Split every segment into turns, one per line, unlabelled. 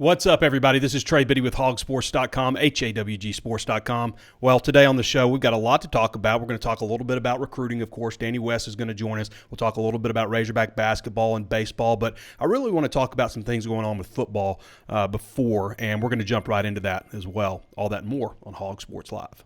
What's up, everybody? This is Trey Biddy with HawgSports.com, HawgSports.com. Well, today on the show, we've got a lot to talk about. We're going to talk a little bit about recruiting, of course. Danny West is going to join us. We'll talk a little bit about Razorback basketball and baseball, but I really want to talk about some things going on with football before, and we're going to jump right into that as well. All that and more on Hog Sports Live.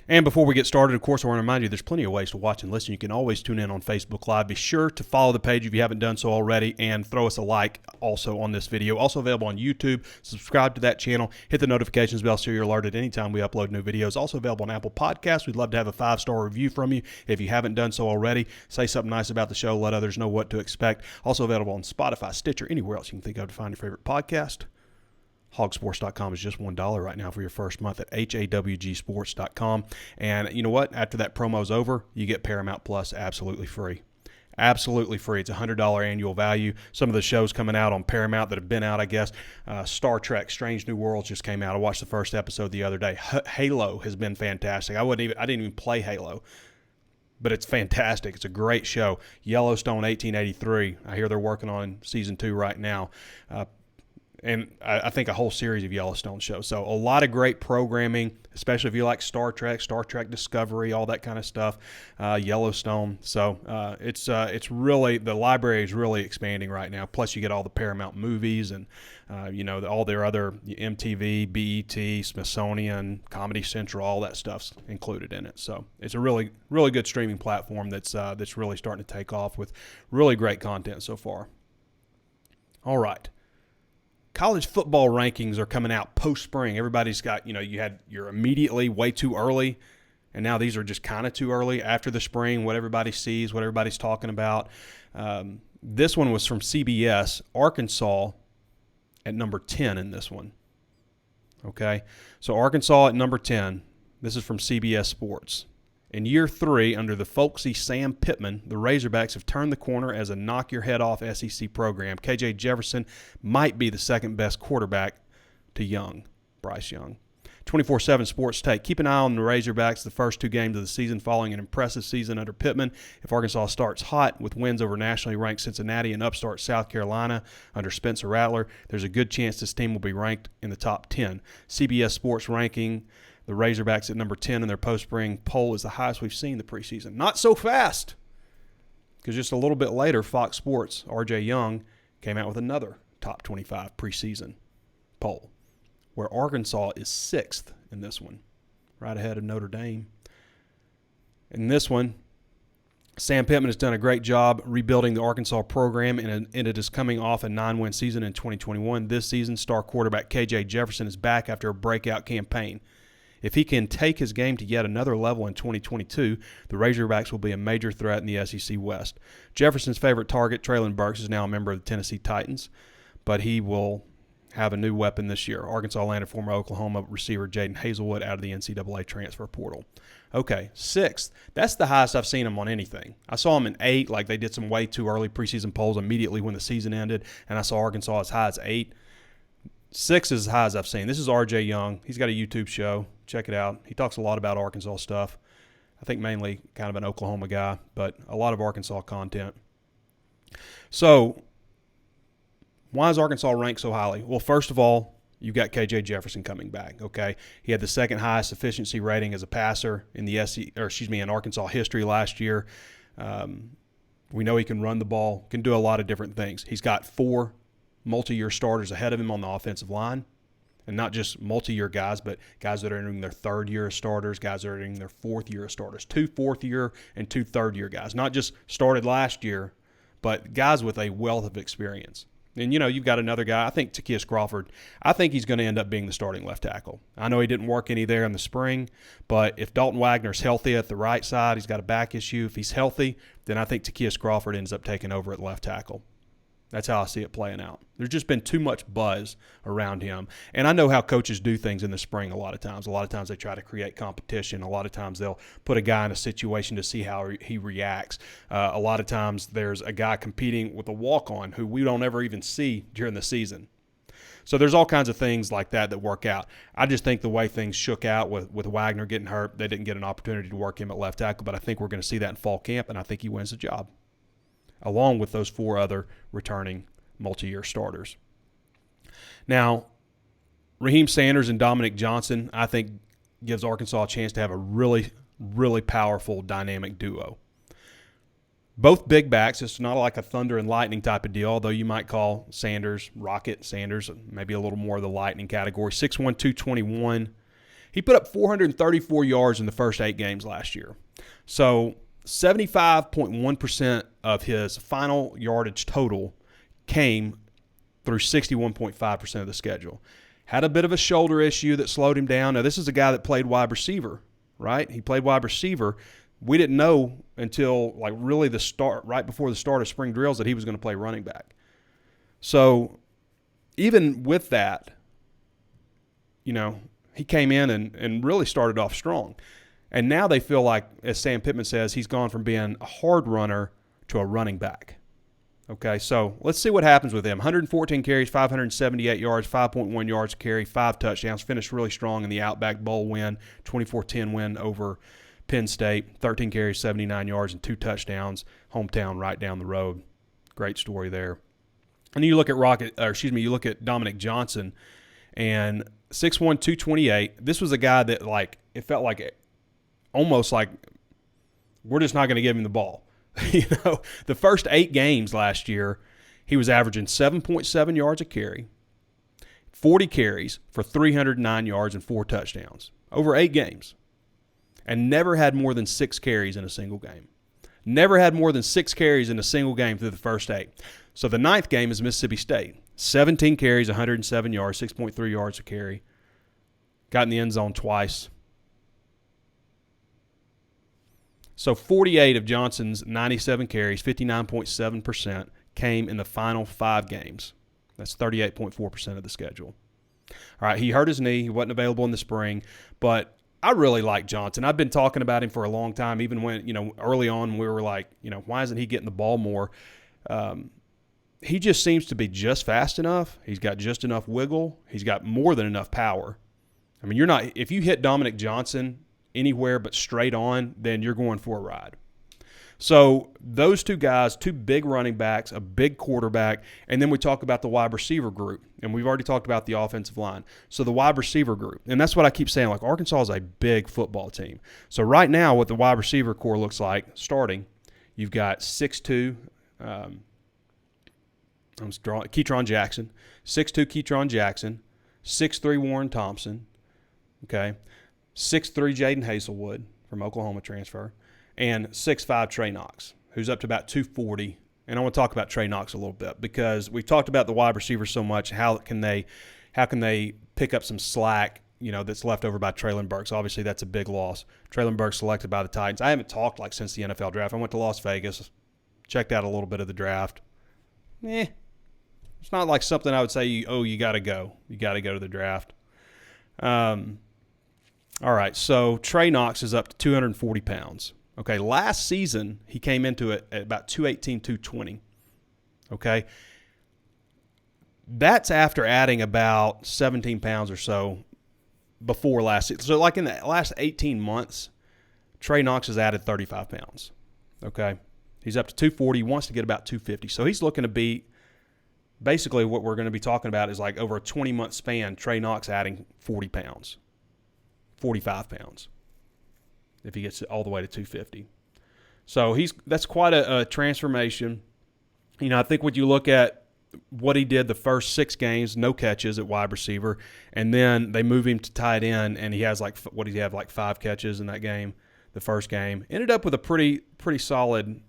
And before we get started, of course, I want to remind you there's plenty of ways to watch and listen. You can always tune in on Facebook Live. Be sure to follow the page if you haven't done so already, and throw us a like also on this video. Also available on YouTube. Subscribe to that channel. Hit the notifications bell so you're alerted anytime we upload new videos. Also available on Apple Podcasts. We'd love to have a 5-star review from you if you haven't done so already. Say something nice about the show. Let others know what to expect. Also available on Spotify, Stitcher, anywhere else you can think of to find your favorite podcast. HawgSports.com is just $1 right now for your first month at HawgSports.com. And you know what? After that promo's over, you get Paramount Plus absolutely free. Absolutely free. It's a $100 annual value. Some of the shows coming out on Paramount that have been out, I guess. Star Trek, Strange New Worlds just came out. I watched the first episode the other day. Halo has been fantastic. I didn't even play Halo, but it's fantastic. It's a great show. Yellowstone 1883. I hear they're working on season 2 right now. And I think a whole series of Yellowstone shows. So a lot of great programming, especially if you like Star Trek Discovery, all that kind of stuff, Yellowstone. So it's really, the library is really expanding right now. Plus you get all the Paramount movies and, all their other MTV, BET, Smithsonian, Comedy Central, all that stuff's included in it. So it's a really, really good streaming platform that's really starting to take off with really great content so far. All right. College football rankings are coming out post-spring. Everybody's got, you had your immediately way too early, and now these are just kind of too early after the spring, what everybody sees, what everybody's talking about. This one was from CBS, Arkansas at number 10 in this one. Okay, so Arkansas at number 10. This is from CBS Sports. In year 3, under the folksy Sam Pittman, the Razorbacks have turned the corner as a knock-your-head-off SEC program. KJ Jefferson might be the second-best quarterback to Bryce Young. 24/7 Sports Take. Keep an eye on the Razorbacks the first 2 games of the season following an impressive season under Pittman. If Arkansas starts hot with wins over nationally ranked Cincinnati and upstart South Carolina under Spencer Rattler, there's a good chance this team will be ranked in the top 10. CBS Sports ranking the Razorbacks at number 10 in their post-spring poll is the highest we've seen the preseason. Not so fast, because just a little bit later, Fox Sports, R.J. Young, came out with another top 25 preseason poll, where Arkansas is 6th in this one, right ahead of Notre Dame. In this one, Sam Pittman has done a great job rebuilding the Arkansas program, and it is coming off a 9-win season in 2021. This season, star quarterback KJ Jefferson is back after a breakout campaign. If he can take his game to yet another level in 2022, the Razorbacks will be a major threat in the SEC West. Jefferson's favorite target, Traylon Burks, is now a member of the Tennessee Titans, but he will have a new weapon this year. Arkansas landed former Oklahoma receiver Jaden Hazelwood out of the NCAA transfer portal. Okay, 6th. That's the highest I've seen him on anything. I saw him in 8, like they did some way too early preseason polls immediately when the season ended, and I saw Arkansas as high as 8. 6 is as high as I've seen. This is R.J. Young. He's got a YouTube show. Check it out. He talks a lot about Arkansas stuff. I think mainly kind of an Oklahoma guy, but a lot of Arkansas content. So why is Arkansas ranked so highly? Well, first of all, you've got KJ Jefferson coming back, okay? He had the second highest efficiency rating as a passer in in Arkansas history last year. We know he can run the ball, can do a lot of different things. He's got 4 multi-year starters ahead of him on the offensive line, and not just multi-year guys, but guys that are entering their 3rd year as starters, guys that are entering their 4th year as starters, 2 4th-year and 2 3rd-year guys, not just started last year, but guys with a wealth of experience. And, you've got another guy, I think Takias Crawford, I think he's going to end up being the starting left tackle. I know he didn't work any there in the spring, but if Dalton Wagner's healthy at the right side, he's got a back issue. If he's healthy, then I think Takias Crawford ends up taking over at left tackle. That's how I see it playing out. There's just been too much buzz around him. And I know how coaches do things in the spring a lot of times. A lot of times they try to create competition. A lot of times they'll put a guy in a situation to see how he reacts. A lot of times there's a guy competing with a walk-on who we don't ever even see during the season. So there's all kinds of things like that work out. I just think the way things shook out with Wagner getting hurt, they didn't get an opportunity to work him at left tackle, but I think we're going to see that in fall camp, and I think he wins the job, along with those 4 other returning multi-year starters. Now, Raheem Sanders and Dominic Johnson, I think, gives Arkansas a chance to have a really, really powerful, dynamic duo. Both big backs. It's not like a thunder and lightning type of deal, although you might call Sanders Rocket Sanders, maybe a little more of the lightning category. 6'1", 221. He put up 434 yards in the first 8 games last year. So 75.1% of his final yardage total came through 61.5% of the schedule. Had a bit of a shoulder issue that slowed him down. Now, this is a guy that played wide receiver, right? He played wide receiver. We didn't know until really right before the start of spring drills that he was going to play running back. So even with that, he came in and really started off strong. And now they feel like, as Sam Pittman says, he's gone from being a hard runner to a running back. Okay, so let's see what happens with him. 114 carries, 578 yards, 5.1 yards a carry, 5 touchdowns. Finished really strong in the Outback Bowl win, 24-10 win over Penn State. 13 carries, 79 yards, and 2 touchdowns. Hometown right down the road. Great story there. And you look at you look at Dominic Johnson, and 6'1", 228. This was a guy that it felt like almost like we're just not going to give him the ball. The first 8 games last year, he was averaging 7.7 yards a carry, 40 carries for 309 yards and 4 touchdowns over 8 games, and never had more than 6 carries in a single game. Never had more than 6 carries in a single game through the first 8. So the 9th game is Mississippi State. 17 carries, 107 yards, 6.3 yards a carry. Got in the end zone twice. So 48 of Johnson's 97 carries, 59.7%, came in the final 5 games. That's 38.4% of the schedule. All right, he hurt his knee. He wasn't available in the spring, but I really like Johnson. I've been talking about him for a long time, even when, early on we were like, why isn't he getting the ball more? He just seems to be just fast enough. He's got just enough wiggle. He's got more than enough power. I mean, if you hit Dominic Johnson anywhere but straight on, then you're going for a ride. So those 2 guys, 2 big running backs, a big quarterback, and then we talk about the wide receiver group, and we've already talked about the offensive line. So the wide receiver group, and that's what I keep saying, Arkansas is a big football team. So right now what the wide receiver core looks like starting, you've got 6'2", Keytron Jackson, 6'2" Keytron Jackson, 6'3" Warren Thompson, okay, 6'3" Jaden Hazelwood from Oklahoma transfer, and 6'5" Trey Knox, who's up to about 240. And I want to talk about Trey Knox a little bit because we've talked about the wide receivers so much. How can they pick up some slack, that's left over by Traylon Burks? Obviously, that's a big loss. Traylon Burks selected by the Titans. I haven't talked since the NFL draft. I went to Las Vegas, checked out a little bit of the draft. It's not something I would say, you got to go. You got to go to the draft. All right, so Trey Knox is up to 240 pounds. Okay, last season he came into it at about 218, 220. Okay, that's after adding about 17 pounds or so before last season. So in the last 18 months, Trey Knox has added 35 pounds. Okay, he's up to 240. He wants to get about 250. So he's looking to be basically what we're going to be talking about is over a 20-month span, Trey Knox adding 40 pounds. 45 pounds if he gets all the way to 250. So that's quite a transformation. I think when you look at what he did the first 6 games, no catches at wide receiver, and then they move him to tight end, and he has 5 catches in that game, the first game. Ended up with a pretty solid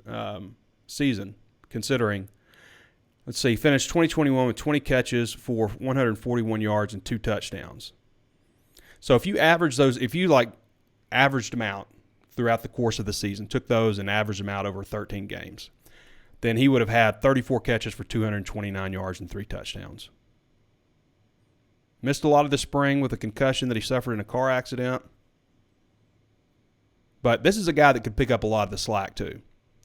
season considering. Let's see, he finished 2021 with 20 catches for 141 yards and 2 touchdowns. So if you average those, averaged them out throughout the course of the season, took those and averaged them out over 13 games, then he would have had 34 catches for 229 yards and 3 touchdowns. Missed a lot of the spring with a concussion that he suffered in a car accident. But this is a guy that could pick up a lot of the slack too.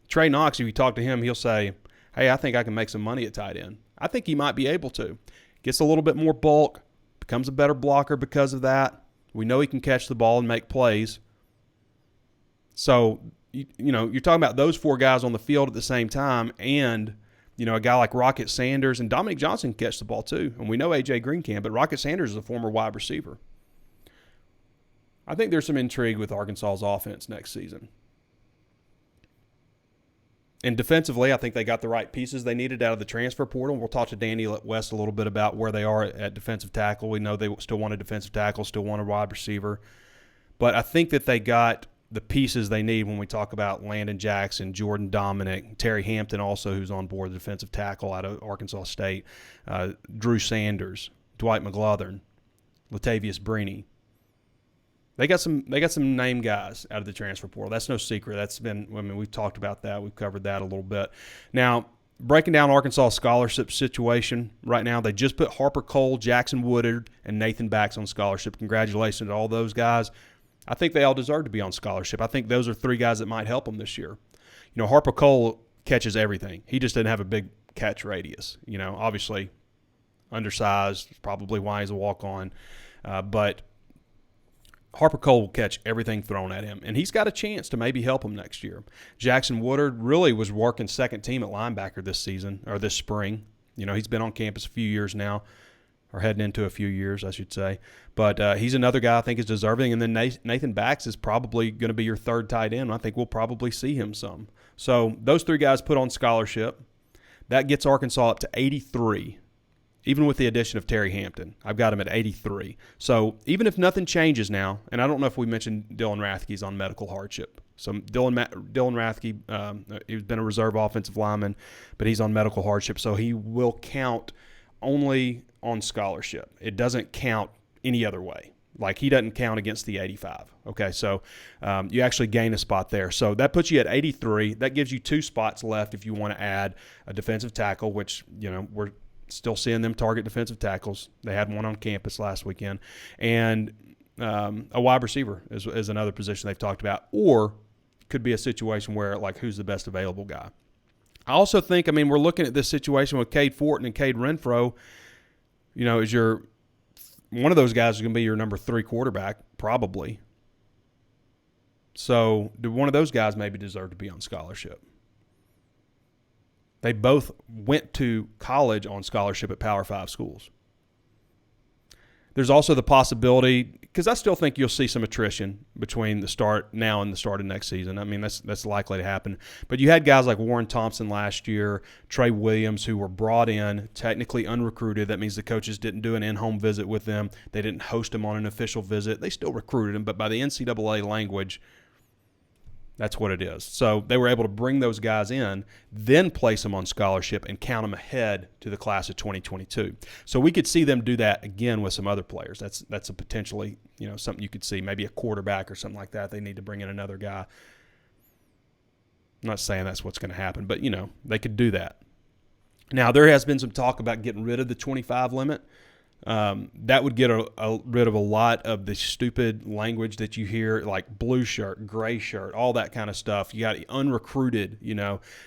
Trey Knox, if you talk to him, he'll say, hey, I think I can make some money at tight end. I think he might be able to. gets a little bit more bulk, becomes a better blocker because of that. We know he can catch the ball and make plays. So, you're talking about those 4 guys on the field at the same time, and, a guy like Rocket Sanders and Dominic Johnson can catch the ball too. And we know A.J. Green can, but Rocket Sanders is a former wide receiver. I think there's some intrigue with Arkansas's offense next season. And defensively, I think they got the right pieces they needed out of the transfer portal. We'll talk to Danny West a little bit about where they are at defensive tackle. We know they still want a defensive tackle, still want a wide receiver. But I think that they got the pieces they need when we talk about Landon Jackson, Jordan Dominic, Terry Hampton also, who's on board, the defensive tackle out of Arkansas State, Drew Sanders, Dwight McGlothern, Latavius Brini. They got some name guys out of the transfer portal. That's no secret. We've talked about that. We've covered that a little bit. Now, breaking down Arkansas' scholarship situation right now, they just put Harper Cole, Jackson Woodard, and Nathan Bax on scholarship. Congratulations to all those guys. I think they all deserve to be on scholarship. I think those are 3 guys that might help them this year. Harper Cole catches everything. He just doesn't have a big catch radius. Obviously undersized, probably why he's a walk-on. But Harper Cole will catch everything thrown at him, and he's got a chance to maybe help him next year. Jackson Woodard really was working second team at linebacker this season, or this spring. He's been on campus a few years now, or heading into a few years, I should say. But he's another guy I think is deserving. And then Nathan Bax is probably going to be your 3rd tight end. I think we'll probably see him some. So those 3 guys put on scholarship. That gets Arkansas up to 83. Even with the addition of Terry Hampton, I've got him at 83. So even if nothing changes now, and I don't know if we mentioned Dylan Rathke's on medical hardship. So Dylan Rathke, he's been a reserve offensive lineman, but he's on medical hardship. So he will count only on scholarship. It doesn't count any other way. Like, he doesn't count against the 85. Okay, so you actually gain a spot there. So that puts you at 83. That gives you 2 spots left if you want to add a defensive tackle, which, we're still seeing them target defensive tackles. They had one on campus last weekend. And a wide receiver is another position they've talked about. Or could be a situation where, like, who's the best available guy. I also think, we're looking at this situation with Cade Fortin and Cade Renfro. Is one of those guys is going to be your number 3 quarterback, probably. So do one of those guys maybe deserve to be on scholarship? They both went to college on scholarship at Power 5 schools. There's also the possibility, because I still think you'll see some attrition between the start now and the start of next season. That's likely to happen. But you had guys like Warren Thompson last year, Trey Williams, who were brought in, technically unrecruited. That means the coaches didn't do an in-home visit with them. They didn't host them on an official visit. They still recruited them, but by the NCAA language, that's what it is. So they were able to bring those guys in, then place them on scholarship and count them ahead to the class of 2022. So we could see them do that again with some other players. That's a potentially, something you could see, maybe a quarterback or something like that. They need to bring in another guy. I'm not saying that's what's going to happen, but, they could do that. Now, there has been some talk about getting rid of the 25 limit. That would get rid of a lot of the stupid language that you hear, like blue shirt, gray shirt, all that kind of stuff. You got unrecruited,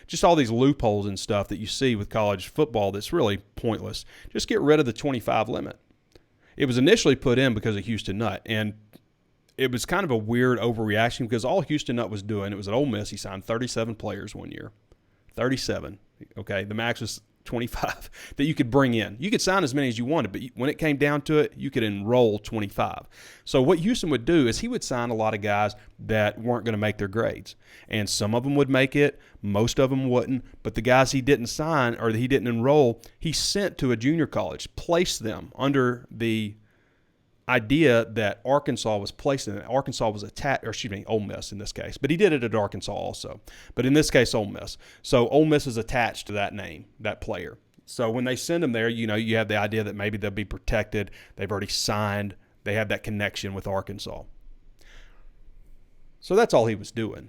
just all these loopholes and stuff that you see with college football that's really pointless. Just get rid of the 25 limit. It was initially put in because of Houston Nutt, and it was kind of a weird overreaction because all Houston Nutt was doing, it was at Ole Miss. He signed 37 players one year. 37, okay? The max was 25 that you could bring in. You could sign as many as you wanted, but when it came down to it, you could enroll 25. So what Houston would do is he would sign a lot of guys that weren't going to make their grades. And some of them would make it, most of them wouldn't, but the guys he didn't sign or that he didn't enroll, he sent to a junior college, placed them under the idea that Arkansas was placed in it. Arkansas was Ole Miss in this case. But he did it at Arkansas also. But in this case, Ole Miss. So Ole Miss is attached to that name, that player. So when they send them there, you have the idea that maybe they'll be protected. They've already signed. They have that connection with Arkansas. So that's all he was doing.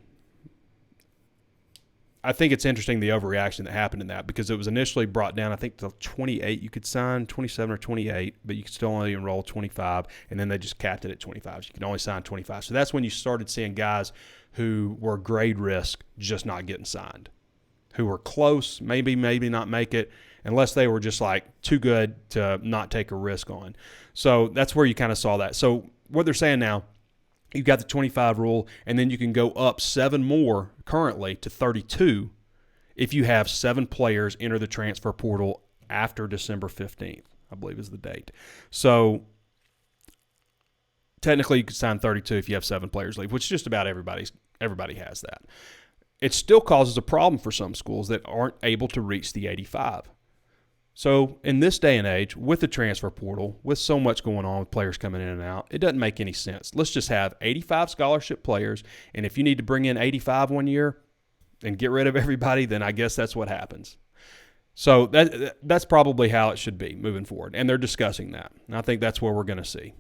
I think it's interesting the overreaction that happened in that because it was initially brought down, I think, to 28 you could sign, 27 or 28, but you could still only enroll 25, and then they just capped it at 25. So you could only sign 25. So that's when you started seeing guys who were grade risk just not getting signed, who were close, maybe not make it, unless they were just like too good to not take a risk on. So that's where you kind of saw that. So what they're saying now, you've got the 25 rule, and then you can go up 7 more currently to 32 if you have 7 players enter the transfer portal after December 15th, I believe is the date. So technically you could sign 32 if you have 7 players leave, which just about everybody has that. It still causes a problem for some schools that aren't able to reach the 85. So in this day and age, with the transfer portal, with so much going on with players coming in and out, it doesn't make any sense. Let's just have 85 scholarship players, and if you need to bring in 85 one year and get rid of everybody, then I guess that's what happens. So that's probably how it should be moving forward, and they're discussing that. And I think that's where we're going to see.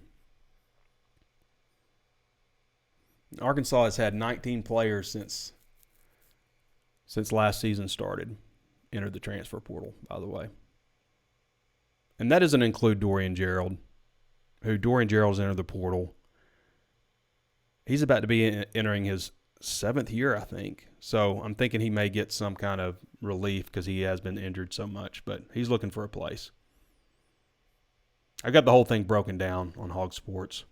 Arkansas has had 19 players since last season started entered the transfer portal, by the way. And that doesn't include Dorian Gerald, Dorian Gerald's entered the portal. He's about to be entering his 7th year, I think. So I'm thinking he may get some kind of relief because he has been injured so much, but he's looking for a place. I got the whole thing broken down on HawgSports.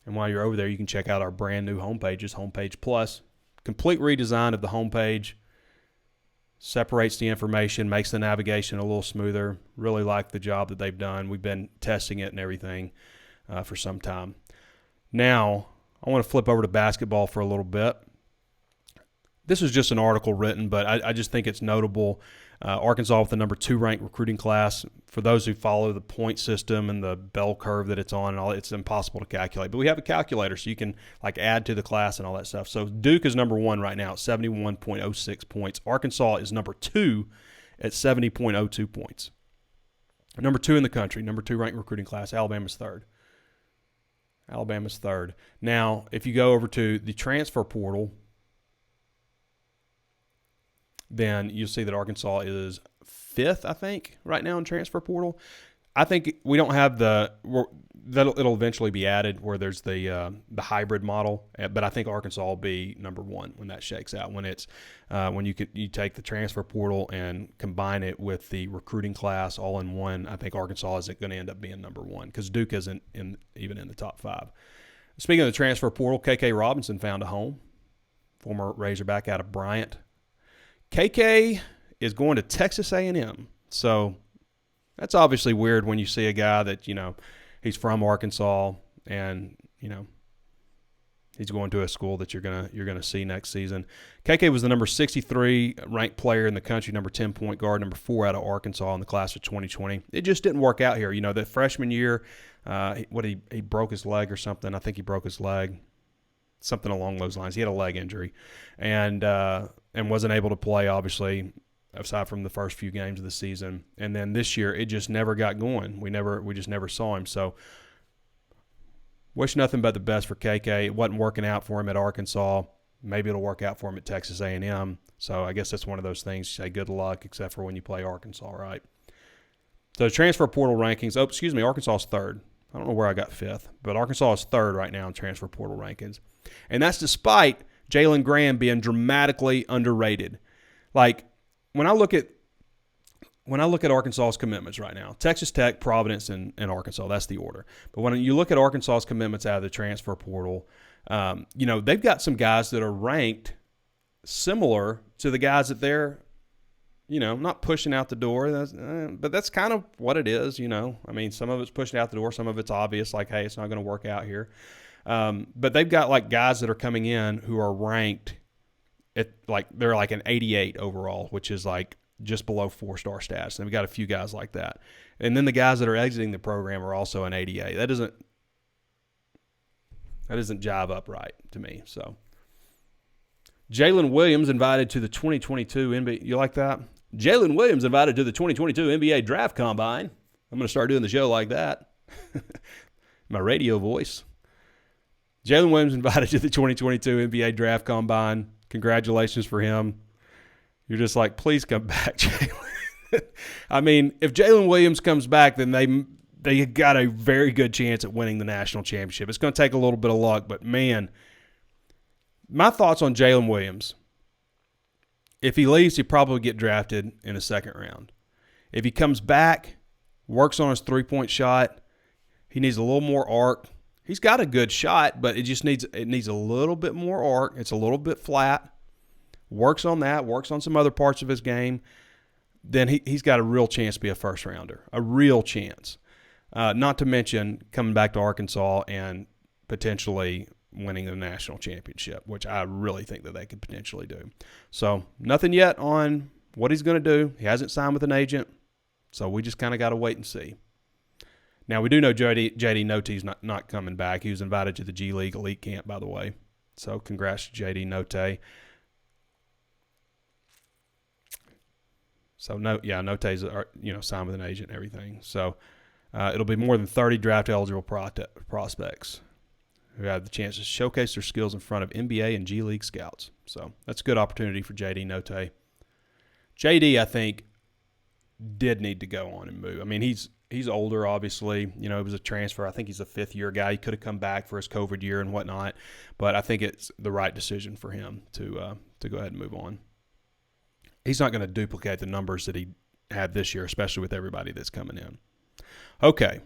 And while you're over there, you can check out our brand new homepages, Homepage Plus. Complete redesign of the homepage. Separates the information, makes the navigation a little smoother. Really like the job that they've done. We've been testing it and everything for some time. Now, I want to flip over to basketball for a little bit. This is just an article written, but I just think it's notable. Arkansas with the number 2 ranked recruiting class. For those who follow the point system and the bell curve that it's on and all, it's impossible to calculate. But we have a calculator, so you can like add to the class and all that stuff. So Duke is number 1 right now at 71.06 points. Arkansas is number 2 at 70.02 points. Number 2 in the country, number 2 ranked recruiting class. Alabama's 3rd. Alabama's 3rd. Now, if you go over to the transfer portal, then you'll see that Arkansas is 5th, I think, right now in transfer portal. I think we don't have it'll eventually be added where there's the hybrid model, but I think Arkansas will be number 1 when that shakes out. When it's when you take the transfer portal and combine it with the recruiting class all in one, I think Arkansas is going to end up being number 1 because Duke isn't even in the top 5. Speaking of the transfer portal, KK Robinson found a home, former Razorback out of Bryant. KK is going to Texas A&M. So that's obviously weird when you see a guy that, he's from Arkansas and, he's going to a school that you're gonna see next season. KK was the number 63 ranked player in the country, number 10 point guard, number 4 out of Arkansas in the class of 2020. It just didn't work out here. That freshman year, he broke his leg or something. I think he broke his leg. Something along those lines. He had a leg injury and wasn't able to play, obviously, aside from the first few games of the season. And then this year, it just never got going. We just never saw him. So wish nothing but the best for KK. It wasn't working out for him at Arkansas. Maybe it'll work out for him at Texas A&M. So I guess that's one of those things. You say good luck, except for when you play Arkansas, right? So transfer portal rankings. Arkansas is 3rd. I don't know where I got 5th, but Arkansas is 3rd right now in transfer portal rankings. And that's despite Jalen Graham being dramatically underrated. Like, when I look at Arkansas's commitments right now, Texas Tech, Providence, and Arkansas, that's the order. But when you look at Arkansas's commitments out of the transfer portal, they've got some guys that are ranked similar to the guys that they're, not pushing out the door. But that's kind of what it is, I mean, some of it's pushing out the door. Some of it's obvious, like, hey, it's not going to work out here. But they've got, like, guys that are coming in who are ranked at, like, they're like an 88 overall, which is, like, just below 4-star stats. And we've got a few guys like that. And then the guys that are exiting the program are also an 88. That doesn't jive up right to me. So Jalen Williams invited to the 2022 NBA. You like that? Jalen Williams invited to the 2022 NBA Draft Combine. I'm going to start doing the show like that. My radio voice. Jalen Williams invited to the 2022 NBA Draft Combine. Congratulations for him. You're just like, please come back, Jalen. I mean, if Jalen Williams comes back, then they got a very good chance at winning the national championship. It's going to take a little bit of luck, but, man, my thoughts on Jalen Williams If he leaves, he'll probably get drafted in the second round. If he comes back, works on his three-point shot, he needs a little more arc. He's got a good shot, but it needs a little bit more arc. It's a little bit flat. Works on that, works on some other parts of his game. Then he's got a real chance to be a first-rounder, a real chance. Not to mention coming back to Arkansas and potentially winning the national championship, which I really think that they could potentially do. So nothing yet on what he's going to do. He hasn't signed with an agent, so we just kind of got to wait and see. Now, we do know J.D. Note's not coming back. He was invited to the G League Elite Camp, by the way. So congrats to J.D. Note. So, Note's signed with an agent and everything. So it'll be more than 30 draft-eligible prospects who have the chance to showcase their skills in front of NBA and G League scouts. So that's a good opportunity for J.D. Note. J.D., I think, did need to go on and move. I mean, he's older, obviously. You know, it was a transfer. I think he's a fifth-year guy. He could have come back for his COVID year and whatnot. But I think it's the right decision for him to go ahead and move on. He's not going to duplicate the numbers that he had this year, especially with everybody that's coming in. Okay.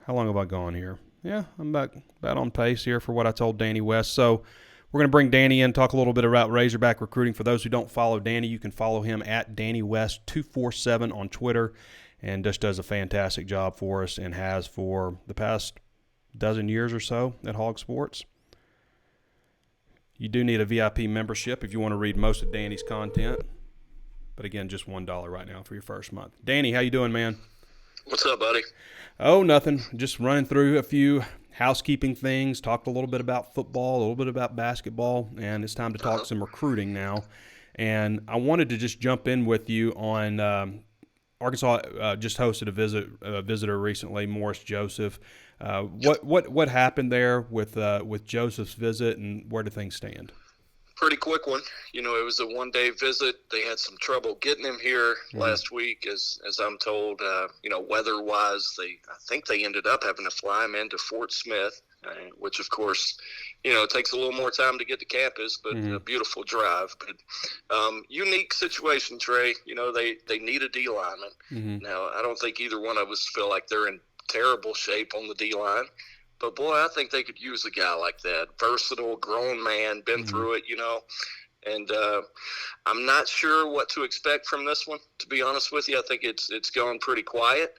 How long have I gone here? Yeah, I'm about on pace here for what I told Danny West. So we're going to bring Danny in, talk a little bit about Razorback recruiting. For those who don't follow Danny, you can follow him at DannyWest247 on Twitter, and just does a fantastic job for us and has for the past dozen years or so at HawgSports. You do need a VIP membership if you want to read most of Danny's content. But again, just $1 right now for your first month. Danny, how you doing, man?
What's up, buddy?
Oh, nothing. Just running through a few housekeeping things, talked a little bit about football, a little bit about basketball, and it's time to talk some recruiting now. And I wanted to just jump in with you on Arkansas just hosted a visitor recently, Morris Joseph. What happened there with Joseph's visit, and where do things stand?
Pretty quick one. You know, it was a one-day visit. They had some trouble getting him here last week, as I'm told. Weather-wise, I think they ended up having to fly him into Fort Smith, which, of course, it takes a little more time to get to campus, but a beautiful drive. But unique situation, Trey. They need a D lineman. Mm-hmm. Now, I don't think either one of us feel like they're in terrible shape on the D-line. But, boy, I think they could use a guy like that. Versatile, grown man, been through it, And I'm not sure what to expect from this one, to be honest with you. I think it's gone pretty quiet.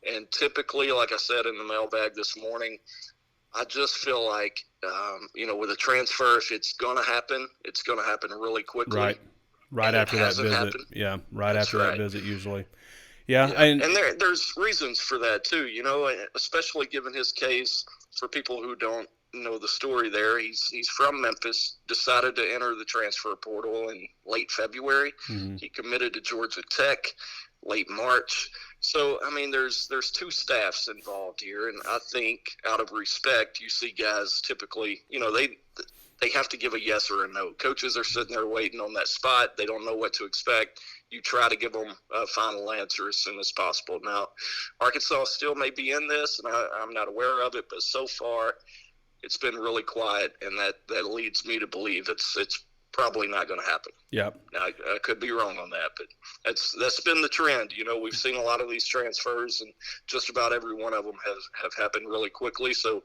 And typically, like I said in the mailbag this morning, I just feel like, with a transfer, if it's going to happen, it's going to happen really quickly.
Right after that visit. Happened. Yeah, That's that visit usually. Yeah.
And there's reasons for that, too, especially given his case. For people who don't know the story there, he's from Memphis, decided to enter the transfer portal in late February. Mm-hmm. He committed to Georgia Tech late March. So, I mean, there's two staffs involved here, and I think out of respect, you see guys typically, they have to give a yes or a no. Coaches are sitting there waiting on that spot. They don't know what to expect. You try to give them a final answer as soon as possible. Now, Arkansas still may be in this, and I'm not aware of it, but so far it's been really quiet, and that leads me to believe it's probably not going to happen.
Yep.
Now, I could be wrong on that, but that's been the trend. We've seen a lot of these transfers, and just about every one of them have happened really quickly. So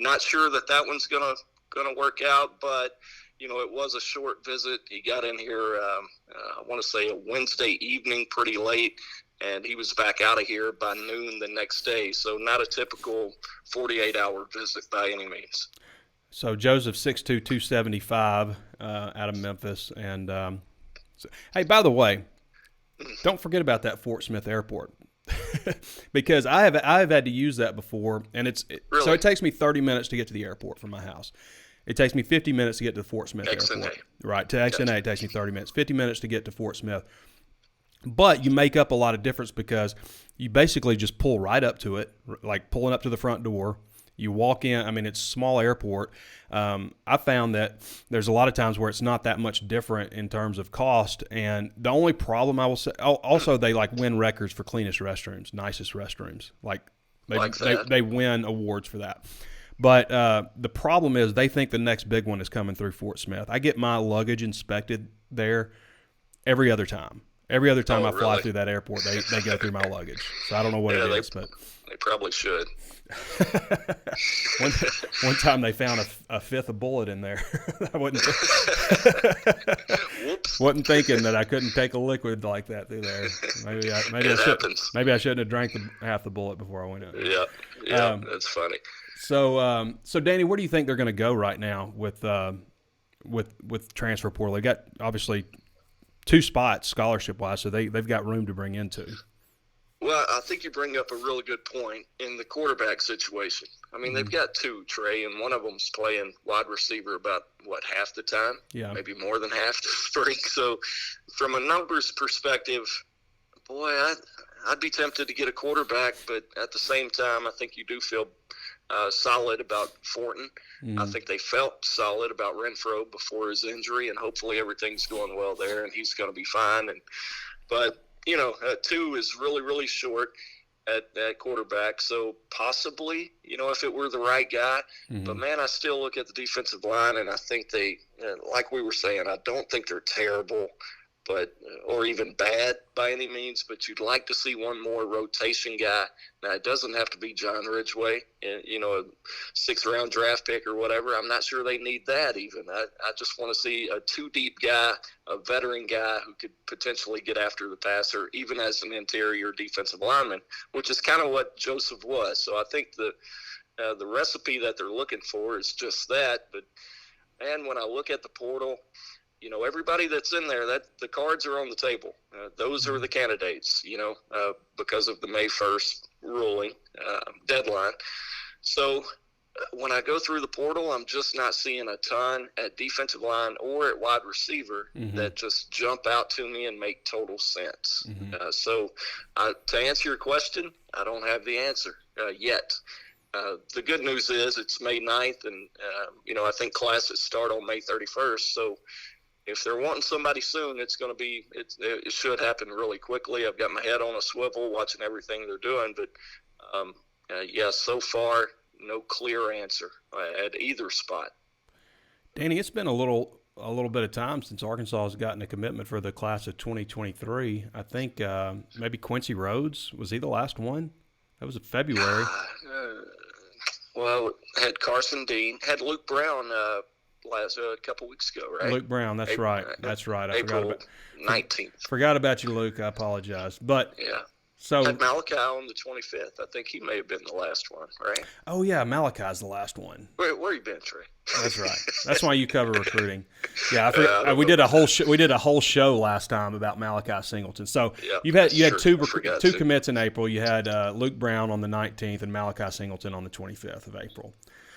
not sure that one's going to work out, but it was a short visit. He got in here, I want to say a Wednesday evening pretty late, and he was back out of here by noon the next day. So not a typical 48-hour visit by any means.
So Joseph, 6'2", 275, out of Memphis. And, hey, by the way, don't forget about that Fort Smith Airport. Because I have had to use that before, and
really?
So it takes me 30 minutes to get to the airport from my house. It takes me 50 minutes to get to the Fort Smith Airport. Right, to XNA it takes me 30 minutes. 50 minutes to get to Fort Smith. But you make up a lot of difference because you basically just pull right up to it, like pulling up to the front door. You walk in. I mean, it's a small airport. I found that there's a lot of times where it's not that much different in terms of cost. And the only problem I will say, also they win records for cleanest restrooms, nicest restrooms. They win awards for that. But the problem is they think the next big one is coming through Fort Smith. I get my luggage inspected there Every other time. Every other time
Oh,
I fly
really?
through that airport, they go through my luggage. So I don't know what it is, but
They probably should.
one time they found a fifth of bullet in there. I
Whoops.
wasn't thinking that I couldn't take a liquid like that through there.
It happens.
Maybe I shouldn't have drank half the bullet before I went in.
Yeah, that's funny.
So Danny, where do you think they're going to go right now with transfer portal? They got obviously 2 spots scholarship wise, so they've got room to bring into.
Well, I think you bring up a really good point in the quarterback situation. I mean, they've got 2, Trey, and one of them's playing wide receiver about, half the time?
Yeah.
Maybe more than half the spring. So from a numbers perspective, boy, I'd be tempted to get a quarterback, but at the same time, I think you do feel solid about Fortin. I think they felt solid about Renfro before his injury, and hopefully everything's going well there, and he's going to be fine. But 2 is really, really short at quarterback. So possibly, if it were the right guy. But, man, I still look at the defensive line, and I think they, like we were saying, I don't think they're terrible or even bad by any means, but you'd like to see one more rotation guy. Now, it doesn't have to be John Ridgeway, a 6th-round draft pick or whatever. I'm not sure they need that even. I just want to see a 2-deep guy, a veteran guy who could potentially get after the passer, even as an interior defensive lineman, which is kind of what Joseph was. So I think the recipe that they're looking for is just that. But, man, when I look at the portal, everybody that's in there, that the cards are on the table. Those are the candidates, because of the May 1st ruling deadline. So when I go through the portal, I'm just not seeing a ton at defensive line or at wide receiver that just jump out to me and make total sense. So to answer your question, I don't have the answer yet. The good news is it's May 9th, and, I think classes start on May 31st. So if they're wanting somebody soon, it should happen really quickly. I've got my head on a swivel watching everything they're doing. But, so far, no clear answer at either spot.
Danny, it's been a little bit of time since Arkansas has gotten a commitment for the class of 2023. I think maybe Quincy Rhodes. Was he the last one? That was in February.
Had Carson Dean, had Luke Brown a couple weeks ago, right?
Luke Brown, that's right. That's right. I
April 19th.
Forgot about you, Luke. I apologize. But
yeah.
So
had Malachi on the 25th. I think he may have been the last one, right?
Oh yeah, Malachi's the last one.
Where you been, Trey?
That's right. That's why you cover recruiting. Yeah, we did a whole show last time about Malachi Singleton. So you had two commits in April. You had Luke Brown on the 19th and Malachi Singleton on the 25th of April.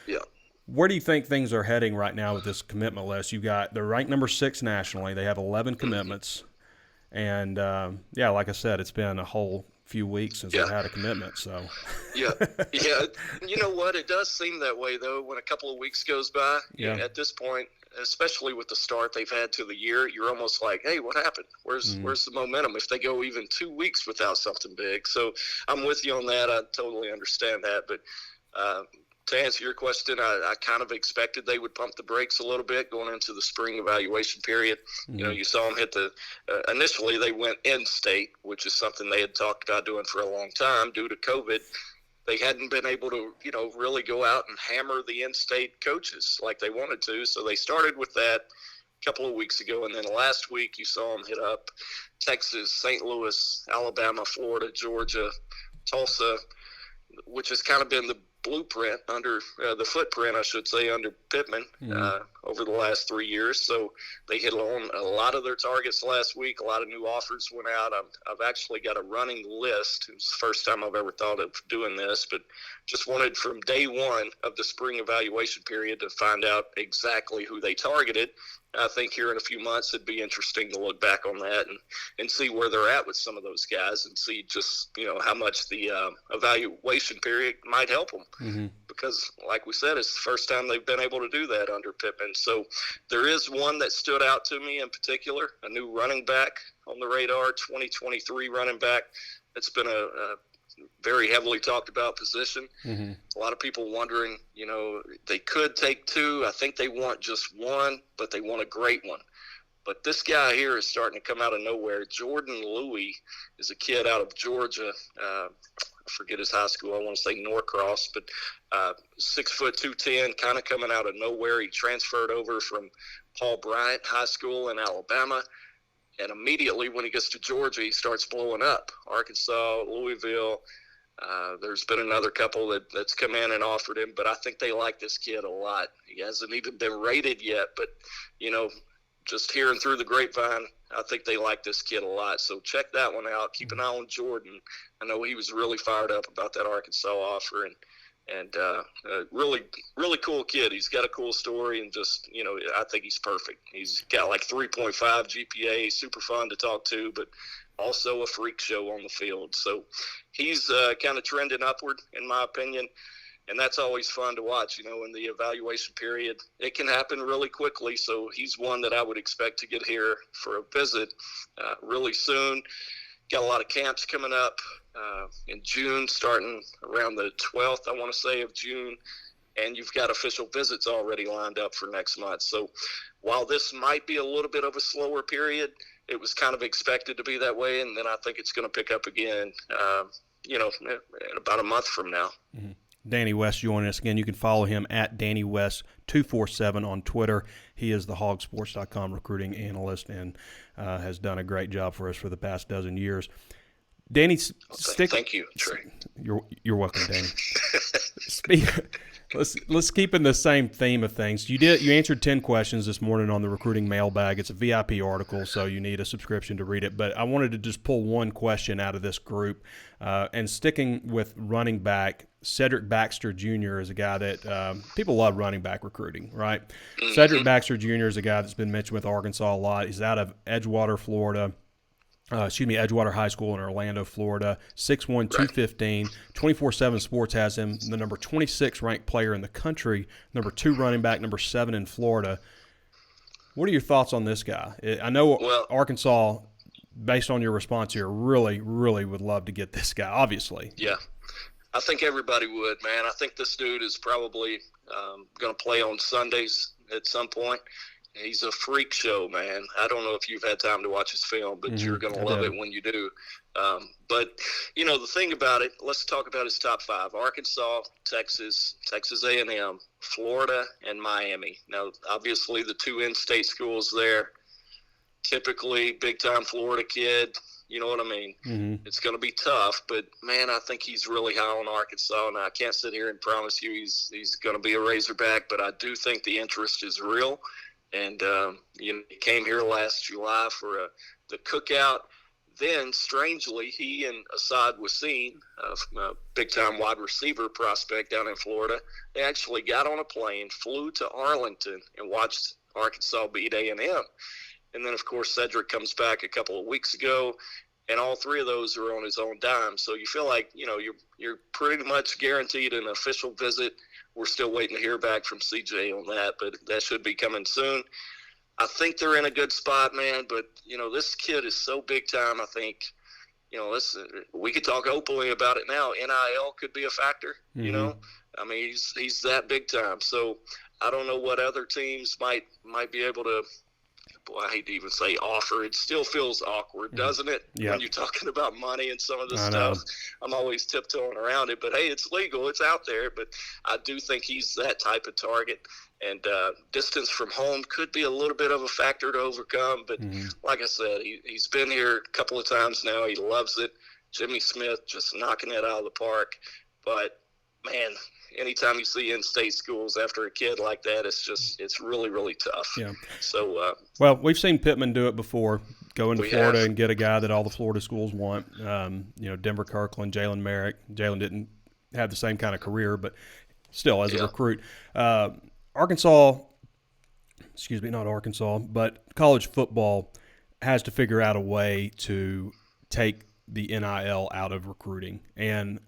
Yeah.
Where do you think things are heading right now with this commitment list? They're ranked number 6 nationally. They have 11 commitments. And, like I said, it's been a whole few weeks since they've had a commitment. So
yeah. You know what? It does seem that way, though, when a couple of weeks goes by.
Yeah.
At this point, especially with the start they've had to the year, you're almost like, hey, what happened? Where's the momentum if they go even 2 weeks without something big? So I'm with you on that. I totally understand that. But to answer your question, I kind of expected they would pump the brakes a little bit going into the spring evaluation period. Mm-hmm. You saw them hit initially they went in-state, which is something they had talked about doing for a long time. Due to COVID, they hadn't been able to, really go out and hammer the in-state coaches like they wanted to. So they started with that a couple of weeks ago. And then last week you saw them hit up Texas, St. Louis, Alabama, Florida, Georgia, Tulsa, which has kind of been the blueprint under the footprint, I should say, under Pittman over the last 3 years. So they hit on a lot of their targets last week. A lot of new offers went out. I've actually got a running list. It's the first time I've ever thought of doing this, but just wanted from day one of the spring evaluation period to find out exactly who they targeted. I think here in a few months it'd be interesting to look back on that and see where they're at with some of those guys and see just, how much the evaluation period might help them. Mm-hmm. Because, like we said, it's the first time they've been able to do that under Pittman. So there is one that stood out to me in particular, a new running back on the radar, 2023 running back. It's been a very heavily talked about position. Mm-hmm. A lot of people wondering, they could take 2. I think they want just one, but they want a great one. But this guy here is starting to come out of nowhere. Jordan Louis is a kid out of Georgia. I forget his high school. I want to say Norcross, but 6 foot 210, kind of coming out of nowhere. He transferred over from Paul Bryant High School in Alabama. And immediately when he gets to Georgia, he starts blowing up. Arkansas, Louisville. There's been another couple that's come in and offered him, but I think they like this kid a lot. He hasn't even been rated yet, but, just hearing through the grapevine, I think they like this kid a lot. So check that one out. Keep an eye on Jordan. I know he was really fired up about that Arkansas offer, and really, really cool kid. He's got a cool story, and just, I think he's perfect. He's got like 3.5 GPA, super fun to talk to, but also a freak show on the field. So he's kind of trending upward, in my opinion. And that's always fun to watch, in the evaluation period. It can happen really quickly, so he's one that I would expect to get here for a visit really soon. Got a lot of camps coming up in June, starting around the 12th, I want to say, of June. And you've got official visits already lined up for next month. So while this might be a little bit of a slower period, it was kind of expected to be that way, and then I think it's going to pick up again, in about a month from now.
Mm-hmm. Danny West joining us again. You can follow him at Danny West 247 on Twitter. He is the HawgSports.com recruiting analyst and has done a great job for us for the past dozen years. Danny,
thank you, Trey.
You're welcome, Danny. Let's keep in the same theme of things. You answered 10 questions this morning on the recruiting mailbag. It's a VIP article, so you need a subscription to read it. But I wanted to just pull one question out of this group. And sticking with running back, Cedric Baxter Jr. is a guy that people love running back recruiting, right? Mm-hmm. Cedric Baxter Jr. is a guy that's been mentioned with Arkansas a lot. He's out of Edgewater, Florida. Edgewater High School in Orlando, Florida, 6'1", 215. 24/7 Sports has him the number 26 ranked player in the country, number 2 running back, number 7 in Florida. What are your thoughts on this guy? I know Arkansas, based on your response here, really, really would love to get this guy, obviously.
Yeah, I think everybody would, man. I think this dude is probably going to play on Sundays at some point. He's a freak show, man. I don't know if you've had time to watch his film, but you're going to love it when you do. But, the thing about it, let's talk about his top 5. Arkansas, Texas A&M, Florida, and Miami. Now, obviously, the 2 in-state schools there, typically big-time Florida kid, you know what I mean? Mm-hmm. It's going to be tough, but, man, I think he's really high on Arkansas. Now, I can't sit here and promise you he's going to be a Razorback, but I do think the interest is real. And, he came here last July for the cookout. Then, strangely, he and Asad Wassim, a big-time wide receiver prospect down in Florida, they actually got on a plane, flew to Arlington, and watched Arkansas beat A&M. And then, of course, Cedric comes back a couple of weeks ago, and all 3 of those are on his own dime. So you feel like, you're pretty much guaranteed an official visit. We're still waiting to hear back from CJ on that, but that should be coming soon. I think they're in a good spot, man, but, this kid is so big time, I think, we could talk openly about it now. NIL could be a factor, I mean, he's that big time. So I don't know what other teams might be able to, boy, I hate to even say offer. It still feels awkward, doesn't it? Yep. When you're talking about money and some of this stuff. I'm always tiptoeing around it, but hey, it's legal. It's out there. But I do think he's that type of target. And distance from home could be a little bit of a factor to overcome. But like I said, he's been here a couple of times now. He loves it. Jimmy Smith just knocking it out of the park. But, man, anytime you see in-state schools after a kid like that, it's really, really tough. Yeah. So,
well, we've seen Pittman do it before, go into Florida and get a guy that all the Florida schools want. Denver Kirkland, Jalen Merrick. Jalen didn't have the same kind of career, but still as a recruit. But college football has to figure out a way to take the NIL out of recruiting. And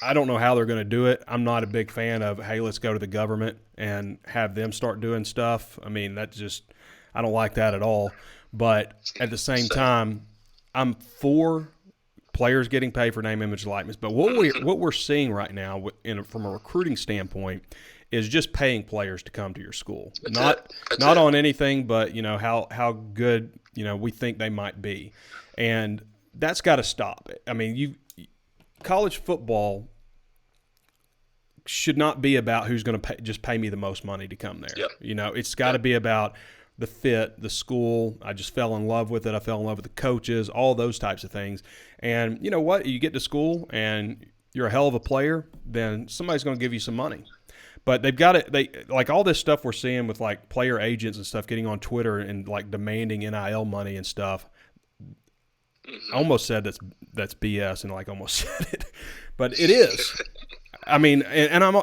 I don't know how they're going to do it. I'm not a big fan of, hey, let's go to the government and have them start doing stuff. I mean, I don't like that at all. But at the same time, I'm for players getting paid for name, image, likeness. But what we're seeing right now from a recruiting standpoint is just paying players to come to your school. Not on anything but, how good, we think they might be. And that's got to stop. I mean, college football should not be about who's going to just pay me the most money to come there.
Yep.
It's got to be about the fit, the school. I just fell in love with it. I fell in love with the coaches, all those types of things. And you know what? You get to school and you're a hell of a player, then somebody's going to give you some money. But they've got it. Like all this stuff we're seeing with like player agents and stuff getting on Twitter and like demanding NIL money and stuff. I almost said that's BS and like almost said it, but it is. I mean, and I'm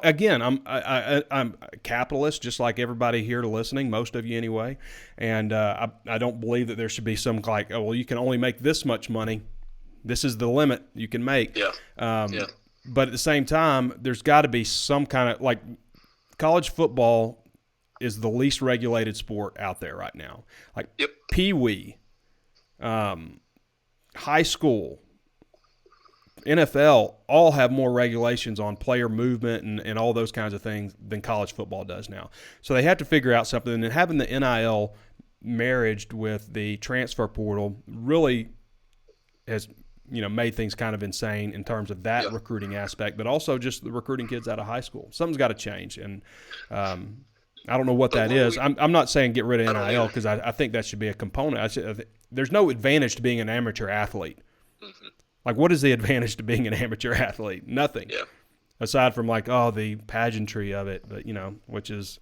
a capitalist, just like everybody here listening, most of you anyway. And I don't believe that there should be some like, oh well, you can only make this much money. This is the limit you can make. But at the same time, there's got to be some kind of like college football is the least regulated sport out there right now. Like Pee Wee, high school, NFL all have more regulations on player movement and all those kinds of things than college football does now. So they have to figure out something. And having the NIL married with the transfer portal really has made things kind of insane in terms of that recruiting aspect, but also just the recruiting kids out of high school. Something's got to change. And I don't know what that is. I'm not saying get rid of NIL because I think that should be a component. There's no advantage to being an amateur athlete. Mm-hmm. Like, what is the advantage to being an amateur athlete? Nothing. Yeah. Aside from like, the pageantry of it, but which is,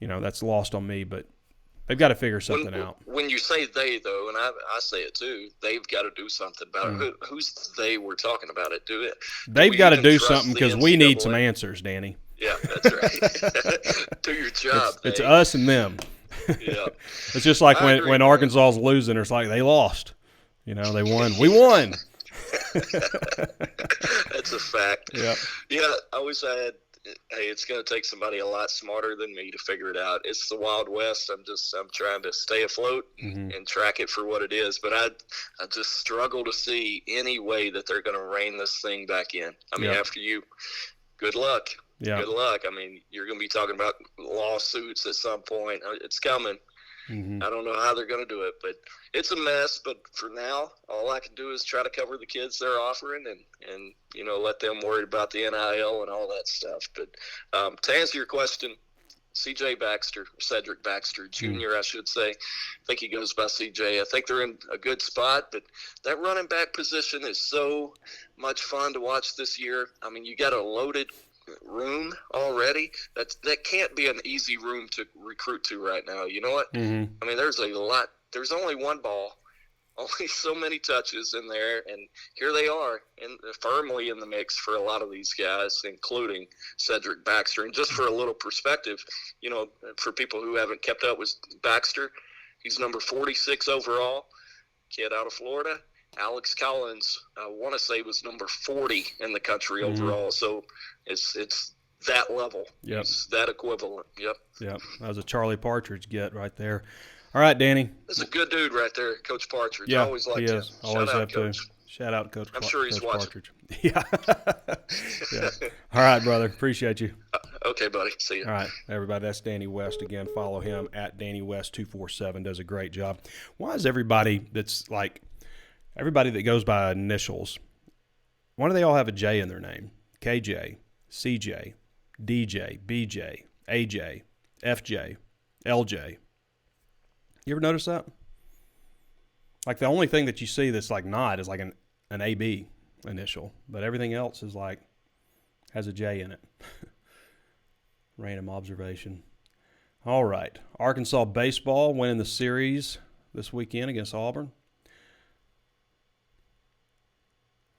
that's lost on me. But they've got to figure something out.
When you say they, though, and I say it too, they've got to do something about it. Who's they we're talking about it?
They've got to do something because we need some answers, Danny.
Yeah, that's right. Do your job.
It's us and them.
Yeah.
It's just like when Arkansas's losing, it's like they lost. They won. We won.
That's a fact.
Yeah.
Yeah, I always had, hey, it's going to take somebody a lot smarter than me to figure it out. It's the Wild West. I'm trying to stay afloat and track it for what it is. But I just struggle to see any way that they're going to rein this thing back in. I mean, after you, good luck. Yeah. Good luck. I mean, you're going to be talking about lawsuits at some point. It's coming. Mm-hmm. I don't know how they're going to do it, but it's a mess. But for now, all I can do is try to cover the kids they're offering and let them worry about the NIL and all that stuff. But to answer your question, Cedric Baxter Jr., I should say. I think he goes by CJ. I think they're in a good spot, but that running back position is so much fun to watch this year. I mean, you got a loaded room already. That can't be an easy room to recruit to right now. You know what? Mm-hmm. I mean, there's a lot. There's only one ball, only so many touches in there, and here they are, firmly in the mix for a lot of these guys, including Cedric Baxter. And just for a little perspective, for people who haven't kept up with Baxter, he's number 46 overall, kid out of Florida. Alex Collins, I want to say, was number 40 in the country overall. So it's that level.
Yep.
It's that equivalent. Yep.
That was a Charlie Partridge get right there. All right, Danny.
That's a good dude right there, Coach Partridge.
Yeah,
I always liked him.
Always
Shout
have
out, Coach.
Shout out, Coach.
I'm sure he's
Coach
watching.
Partridge. Yeah. All right, brother. Appreciate you.
Okay, buddy. See you.
All right, everybody. That's Danny West again. Follow him at DannyWest247. Does a great job. Why is everybody that goes by initials, why do they all have a J in their name? KJ, CJ, DJ, BJ, AJ, FJ, LJ. You ever notice that? Like the only thing that you see that's like not is like an AB initial, but everything else is like has a J in it. Random observation. All right. Arkansas baseball winning the series this weekend against Auburn.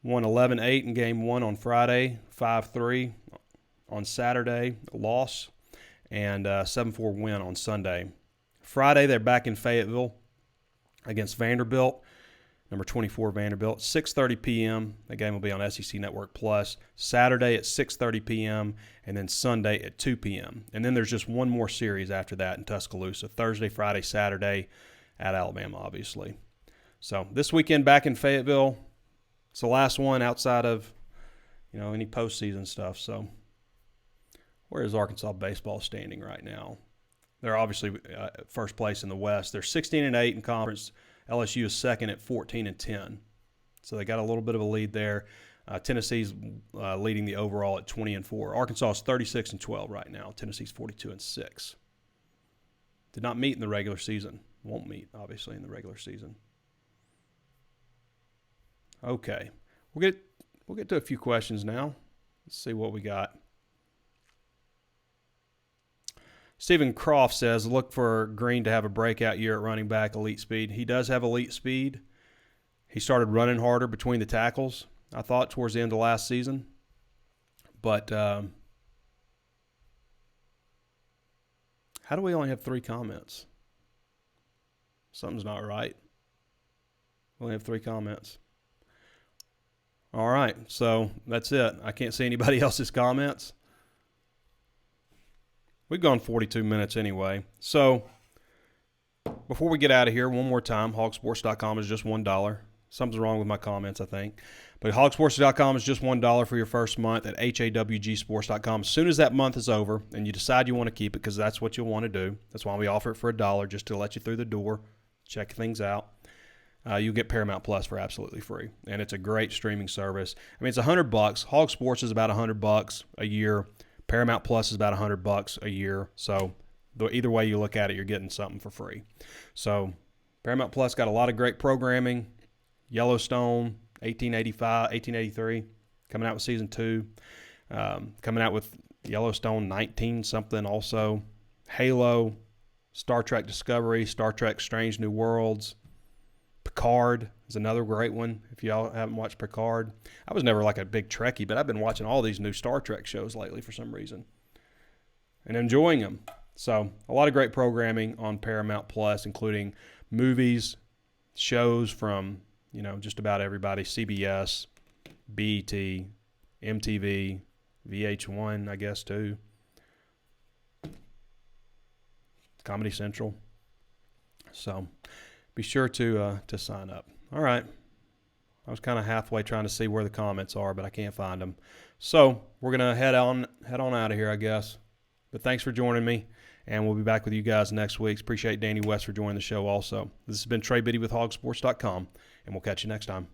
Won 11-8 in game 1 on Friday, 5-3 on Saturday, a loss, and 7-4 win on Sunday. Friday, they're back in Fayetteville against Vanderbilt, number 24 Vanderbilt, 6:30 p.m. The game will be on SEC Network Plus. Saturday at 6:30 p.m. and then Sunday at 2 p.m. And then there's just one more series after that in Tuscaloosa, Thursday, Friday, Saturday at Alabama, obviously. So this weekend back in Fayetteville, It's the last one outside of, any postseason stuff. So where is Arkansas baseball standing right now? They're obviously first place in the West. They're 16-8 in conference. LSU is second at 14-10. So they got a little bit of a lead there. Tennessee's leading the overall at 20-4. Arkansas is 36-12 right now. Tennessee's 42-6. Did not meet in the regular season. Won't meet, obviously, in the regular season. Okay, we'll get to a few questions now. Let's see what we got. Stephen Croft says, look for Green to have a breakout year at running back, elite speed. He does have elite speed. He started running harder between the tackles, I thought, towards the end of last season. But how do we only have 3 comments? Something's not right. We only have 3 comments. All right, so that's it. I can't see anybody else's comments. We've gone 42 minutes anyway. So before we get out of here, one more time, HawgSports.com is just $1. Something's wrong with my comments, I think. But HawgSports.com is just $1 for your first month at HawgSports.com. As soon as that month is over and you decide you want to keep it, because that's what you'll want to do. That's why we offer it for $1, just to let you through the door, check things out. You'll get Paramount Plus for absolutely free. And it's a great streaming service. I mean, it's $100. HawgSports is about $100 a year. Paramount Plus is about $100 a year. So either way you look at it, you're getting something for free. So Paramount Plus got a lot of great programming. Yellowstone, 1883, coming out with season 2. Coming out with Yellowstone 19-something also. Halo, Star Trek Discovery, Star Trek Strange New Worlds. Picard is another great one if y'all haven't watched Picard. I was never like a big Trekkie, but I've been watching all these new Star Trek shows lately for some reason and enjoying them. So a lot of great programming on Paramount Plus, including movies, shows from, just about everybody, CBS, BET, MTV, VH1, I guess, too. Comedy Central. So be sure to sign up. All right. I was kind of halfway trying to see where the comments are, but I can't find them. So we're going to head on out of here, I guess. But thanks for joining me, and we'll be back with you guys next week. Appreciate Danny West for joining the show also. This has been Trey Biddy with HawgSports.com, and we'll catch you next time.